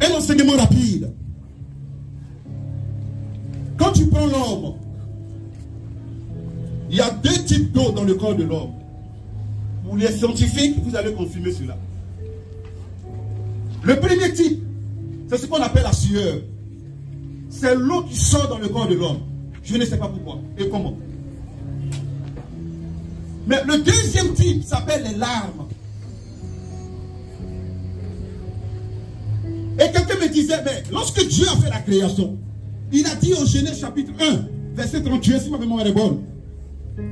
Un enseignement rapide. Quand tu prends l'homme, il y a deux types d'eau dans le corps de l'homme. Pour les scientifiques, vous allez confirmer cela. Le premier type, c'est ce qu'on appelle la sueur. C'est l'eau qui sort dans le corps de l'homme. Je ne sais pas pourquoi et comment. Mais le deuxième type s'appelle les larmes. Et quelqu'un me disait, mais lorsque Dieu a fait la création, il a dit au Genèse chapitre 1, verset 31, si ma mémoire est bonne,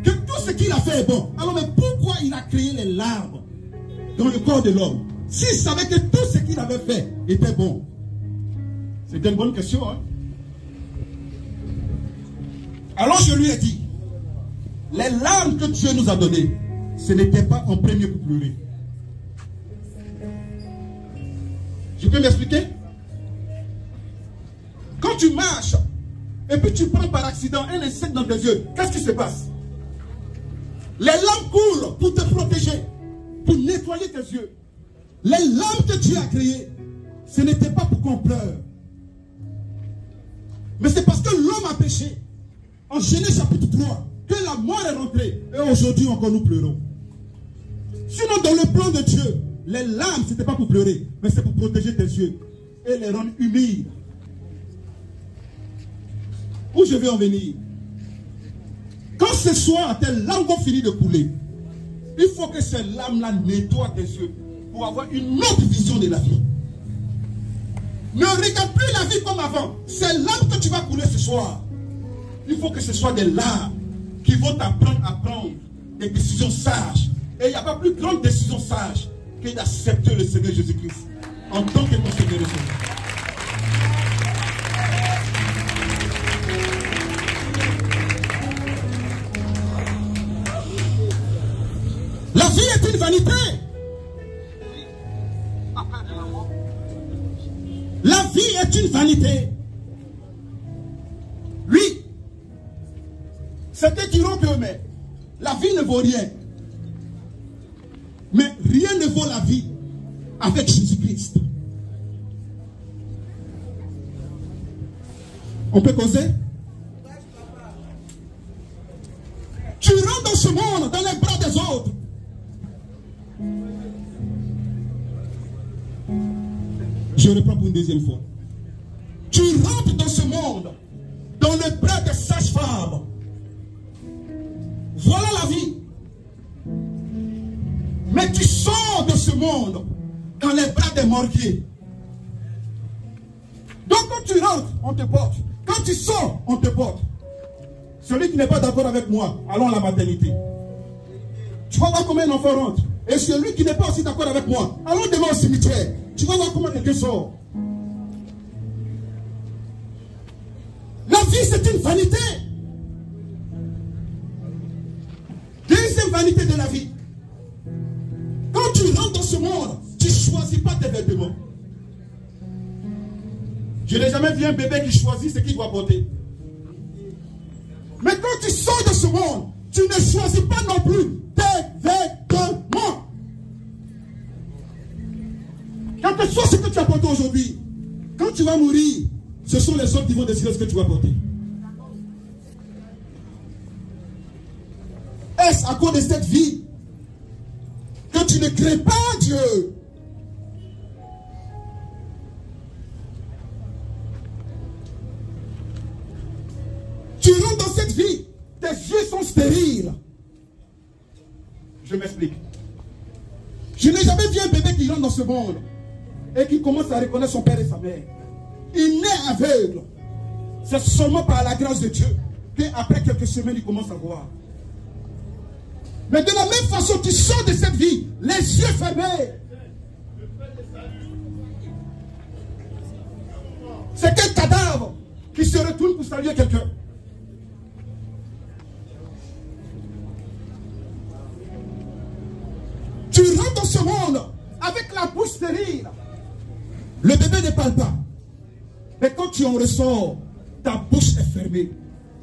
que tout ce qu'il a fait est bon. Alors, mais pourquoi il a créé les larmes dans le corps de l'homme? S'il savait que tout ce qu'il avait fait était bon. C'était une bonne question, hein? Alors je lui ai dit, les larmes que Dieu nous a données, ce n'était pas en premier pour pleurer. Je peux m'expliquer? Quand tu marches, et puis tu prends par accident un insecte dans tes yeux, qu'est-ce qui se passe? Les larmes coulent pour te protéger, pour nettoyer tes yeux. Les larmes que Dieu a créées, ce n'était pas pour qu'on pleure. Mais c'est parce que l'homme a péché. En Genèse chapitre 3, que la mort est rentrée. Et aujourd'hui encore nous pleurons. Sinon dans le plan de Dieu, les larmes ce n'était pas pour pleurer, mais c'est pour protéger tes yeux et les rendre humides. Où je vais en venir? Quand ce soir tes larmes vont finir de couler, il faut que ces larmes-là nettoient tes yeux pour avoir une autre vision de la vie. Ne regarde plus la vie comme avant. Ces larmes que tu vas couler ce soir, il faut que ce soit des larmes qui vont t'apprendre à prendre des décisions sages. Et il n'y a pas plus grande décision sage que d'accepter le Seigneur Jésus-Christ en tant que ton Seigneur et Sauveur. La vie est une vanité. La vie est une vanité. Oui. Certains diront que mais, la vie ne vaut rien. Mais rien ne vaut la vie avec Jésus-Christ. On peut causer? Tu rentres dans ce monde, dans les bras des autres. Je reprends pour une deuxième fois. Tu rentres dans ce monde, dans les bras des sages-femmes. Voilà la vie. Mais tu sors de ce monde dans les bras des mortiers. Donc quand tu rentres, on te porte. Quand tu sors, on te porte. Celui qui n'est pas d'accord avec moi, allons à la maternité. Tu vas voir comment un enfant rentre. Et celui qui n'est pas aussi d'accord avec moi, allons demain au cimetière. Tu vas voir comment quelqu'un sort. La vie, c'est une vanité. Deuxième vanité de la vie. Quand tu rentres dans ce monde, tu ne choisis pas tes vêtements. Je n'ai jamais vu un bébé qui choisit ce qu'il doit porter. Mais quand tu sors de ce monde, tu ne choisis pas non plus tes vêtements. Quel que soit ce que tu as porté aujourd'hui, quand tu vas mourir, ce sont les autres qui vont décider ce que tu vas porter. Est-ce à cause de cette vie que tu ne crées pas Dieu? Tu rentres dans cette vie, tes yeux sont stériles. Je m'explique. Je n'ai jamais vu un bébé qui rentre dans ce monde et qui commence à reconnaître son père et sa mère. Il naît aveugle. C'est seulement par la grâce de Dieu qu'après quelques semaines, il commence à voir. Mais de la même façon, tu sors de cette vie, les yeux fermés. C'est quel cadavre qui se retourne pour saluer quelqu'un? Tu rentres dans ce monde avec la bouche stérile. Le bébé ne parle pas. Mais quand tu en ressors, ta bouche est fermée.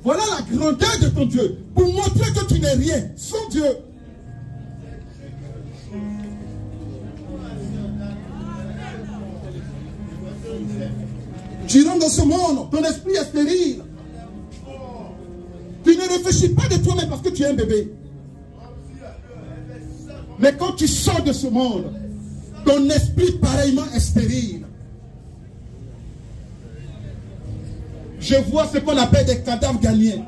Voilà la grandeur de ton Dieu. Pour montrer que tu n'es rien sans Dieu. Tu rentres dans ce monde, ton esprit est stérile. Tu ne réfléchis pas de toi-même parce que tu es un bébé. Mais quand tu sors de ce monde, ton esprit pareillement est stérile. Je vois ce qu'on appelle des cadavres ghanéens.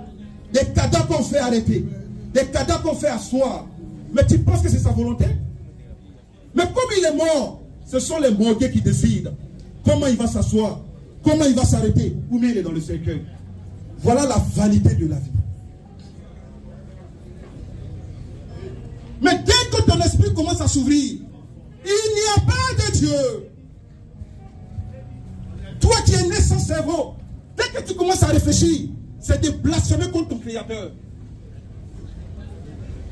Des cadavres qu'on fait arrêter. Des cadavres qu'on fait asseoir. Mais tu penses que c'est sa volonté? Mais comme il est mort, ce sont les morgués qui décident comment il va s'asseoir, comment il va s'arrêter, ou bien il est dans le cercueil. Voilà la vanité de la vie. Mais dès que ton esprit commence à s'ouvrir, il n'y a pas de Dieu. Toi qui es né sans cerveau, dès que tu commences à réfléchir, c'est de blasphémer contre ton Créateur.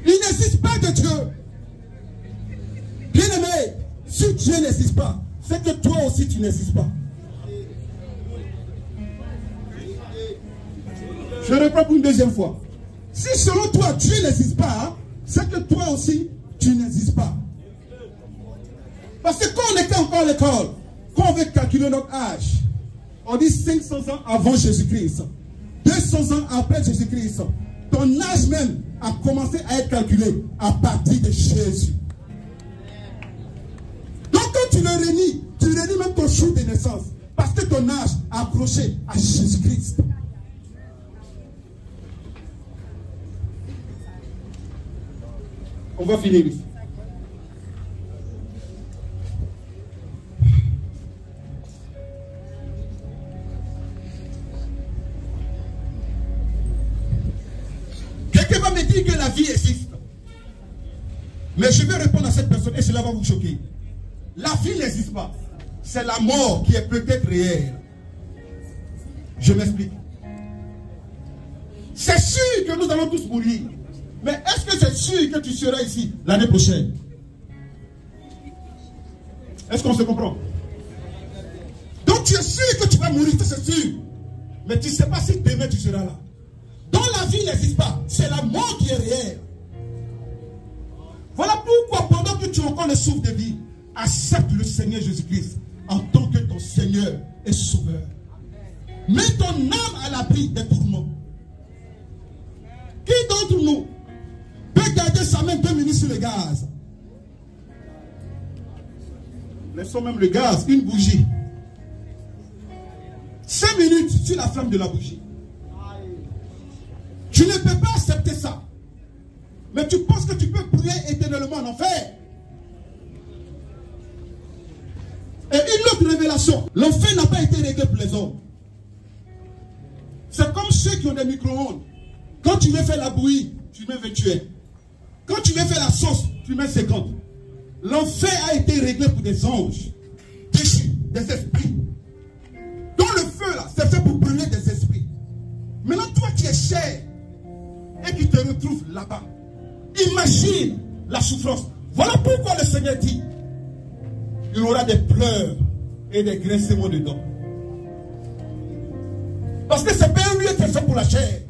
Il n'existe pas de Dieu. Bien aimé, si Dieu n'existe pas, c'est que toi aussi tu n'existes pas. Je reprends pour une deuxième fois. Si selon toi Dieu n'existe pas, c'est que toi aussi tu n'existes pas. Parce que quand on était encore à l'école, quand on veut calculer notre âge, on dit 500 ans avant Jésus-Christ, 200 ans après Jésus-Christ. Ton âge même a commencé à être calculé à partir de Jésus. Donc quand tu le réunis même ton jour de naissance, parce que ton âge a approché à Jésus-Christ. On va finir ici. Quelqu'un va me dire que la vie existe. Mais je vais répondre à cette personne et cela va vous choquer. La vie n'existe pas. C'est la mort qui est peut-être réelle. Je m'explique. C'est sûr que nous allons tous mourir. Mais est-ce que c'est sûr que tu seras ici l'année prochaine? Est-ce qu'on se comprend? Donc tu es sûr que tu vas mourir, c'est sûr. Mais tu ne sais pas si demain tu seras là. Donc la vie n'existe pas. C'est la mort qui est réelle. Voilà pourquoi pendant que tu as encore le souffle de vie, accepte le Seigneur Jésus-Christ en tant que ton Seigneur et Sauveur. Mets ton âme à l'abri des tourments. Qui d'entre nous peut garder sa main 2 minutes sur le gaz? Laissons même le gaz, une bougie. 5 minutes sur la flamme de la bougie. Tu ne peux pas accepter ça. Mais tu penses que tu peux brûler éternellement en enfer. Et une autre révélation. L'enfer n'a pas été réglé pour les hommes. C'est comme ceux qui ont des micro-ondes. Quand tu veux faire la bouillie, tu mets 28. Quand tu veux faire la sauce, tu mets 50. L'enfer a été réglé pour des anges déchus, des esprits. Dans le feu là, c'est fait pour brûler des esprits. Maintenant toi qui es chair et qui te retrouves là-bas, imagine la souffrance. Voilà pourquoi le Seigneur dit, il y aura des pleurs et des grincements dedans. Parce que c'est pas un lieu qui est fait pour la chair.